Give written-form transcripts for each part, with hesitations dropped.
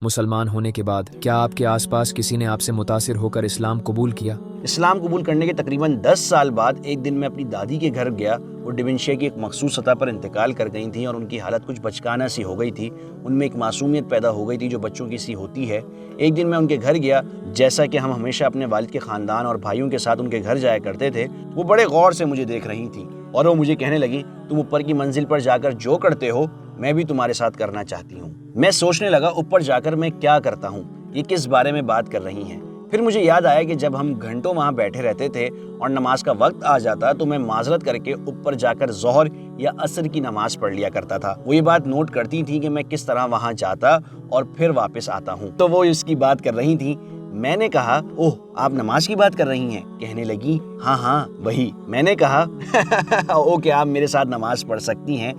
مسلمان ہونے کے بعد کیا آپ کے آس پاس کسی نے آپ سے متاثر ہو کر اسلام قبول کیا؟ اسلام قبول کرنے کے تقریباً 10 سال بعد ایک دن میں اپنی دادی کے گھر گیا۔ وہ ڈیمنشیا کی ایک مخصوص سطح پر انتقال کر گئی تھیں اور ان کی حالت کچھ بچکانہ سی ہو گئی تھی۔ ان میں ایک معصومیت پیدا ہو گئی تھی جو بچوں کی سی ہوتی ہے۔ ایک دن میں ان کے گھر گیا، جیسا کہ ہم ہمیشہ اپنے والد کے خاندان اور بھائیوں کے ساتھ ان کے گھر جایا کرتے تھے۔ وہ بڑے غور سے مجھے دیکھ رہی تھیں اور وہ مجھے کہنے لگی، تم اوپر کی منزل پر جا کر جو کرتے ہو میں بھی تمہارے ساتھ کرنا چاہتی ہوں۔ میں سوچنے لگا اوپر جا کر میں کیا کرتا ہوں، یہ کس بارے میں بات کر رہی ہیں۔ پھر مجھے یاد آیا کہ جب ہم گھنٹوں وہاں بیٹھے رہتے تھے اور نماز کا وقت آ جاتا تو میں معذرت کر کے اوپر جا کر ظہر یا عصر کی نماز پڑھ لیا کرتا تھا۔ وہ یہ بات نوٹ کرتی تھی کہ میں کس طرح وہاں جاتا اور پھر واپس آتا ہوں۔ تو وہ اس کی بات کر رہی تھی۔ میں نے کہا، اوہ آپ نماز کی بات کر رہی ہیں؟ کہنے لگی، ہاں وہی۔ میں نے کہا اوکے، آپ میرے ساتھ نماز پڑھ سکتی ہیں۔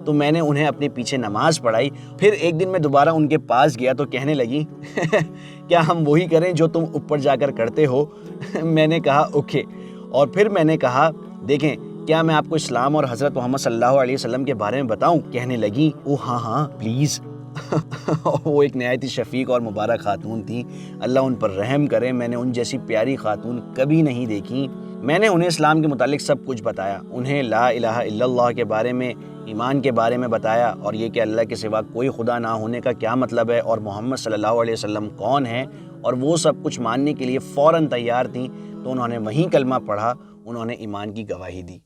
تو میں نے انہیں اپنے پیچھے نماز پڑھائی۔ پھر ایک دن میں دوبارہ ان کے پاس گیا تو کہنے لگی، کیا ہم وہی کریں جو تم اوپر جا کر کرتے ہو؟ میں نے کہا اوکے۔ اور پھر میں نے کہا، دیکھیں کیا میں آپ کو اسلام اور حضرت محمد صلی اللہ علیہ وسلم کے بارے میں بتاؤں؟ کہنے لگی، او ہاں پلیز۔ وہ ایک نہایت شفیق اور مبارک خاتون تھیں، اللہ ان پر رحم کرے۔ میں نے ان جیسی پیاری خاتون کبھی نہیں دیکھی۔ میں نے انہیں اسلام کے متعلق سب کچھ بتایا، انہیں لا الہ الا اللہ کے بارے میں، ایمان کے بارے میں بتایا، اور یہ کہ اللہ کے سوا کوئی خدا نہ ہونے کا کیا مطلب ہے اور محمد صلی اللہ علیہ وسلم کون ہے، اور وہ سب کچھ ماننے کے لیے فوراً تیار تھیں۔ تو انہوں نے وہیں کلمہ پڑھا، انہوں نے ایمان کی گواہی دی۔